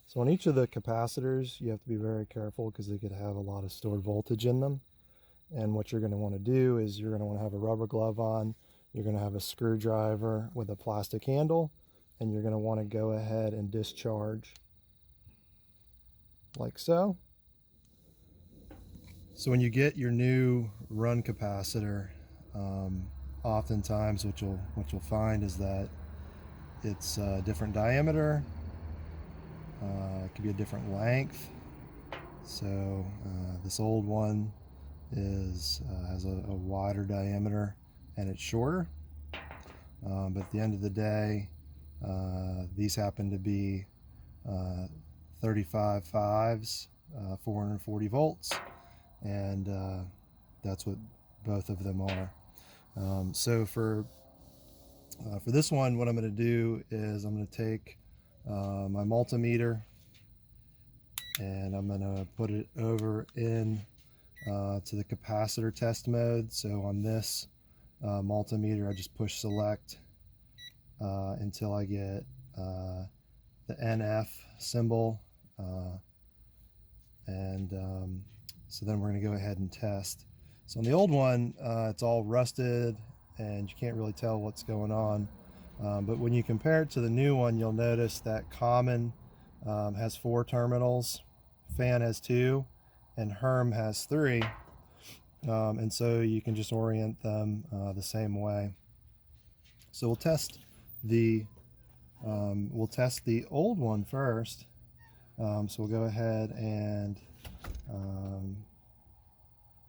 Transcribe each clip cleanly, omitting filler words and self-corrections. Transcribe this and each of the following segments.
So on each of the capacitors, you have to be very careful because they could have a lot of stored voltage in them. And what you're going to want to do is you're going to want to have a rubber glove on. You're going to have a screwdriver with a plastic handle, and you're going to want to go ahead and discharge like so. So when you get your new run capacitor, oftentimes what you'll find is that it's a different diameter. It could be a different length. So this old one has a wider diameter and it's shorter. But at the end of the day, these happen to be 35 fives, 440 volts, and that's what both of them are. So for this one, what I'm going to do is I'm going to take my multimeter and I'm going to put it over in to the capacitor test mode. So on this multimeter, I just push select until I get the NF symbol, so then we're going to go ahead and test. So on the old one, it's all rusted and you can't really tell what's going on. But when you compare it to the new one, you'll notice that common has 4 terminals, fan has 2, and Herm has 3. And so you can just orient them the same way. So we'll test the old one first. So we'll go ahead and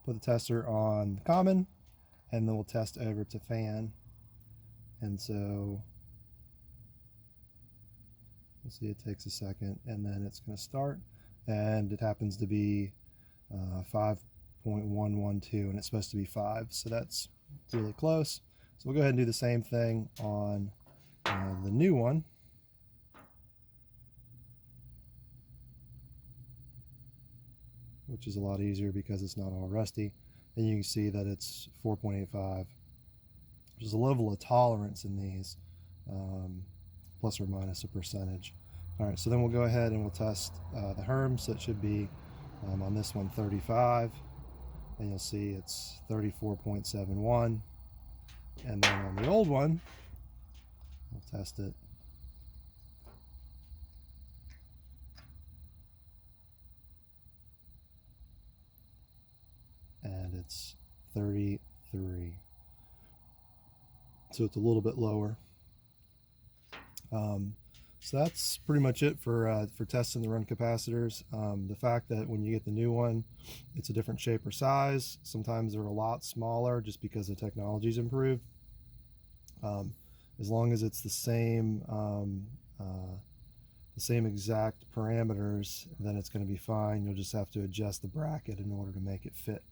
put the tester on common, and then we'll test over to fan. And so we'll see, it takes a second and then it's going to start, and it happens to be 5.112 and it's supposed to be 5, so that's really close. So we'll go ahead and do the same thing on the new one. Which is a lot easier because it's not all rusty. And you can see that it's 4.85. There's a level of tolerance in these, plus or minus a percentage. All right, so then we'll go ahead and we'll test the Herm. So it should be on this one 35, and you'll see it's 34.71. And then on the old one, we'll test it. And it's 33. So it's a little bit lower. So that's pretty much it for testing the run capacitors. The fact that when you get the new one, it's a different shape or size. Sometimes they're a lot smaller just because the technology's improved. As long as it's the same exact parameters, then it's going to be fine. You'll just have to adjust the bracket in order to make it fit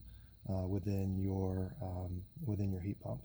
within your heat pump.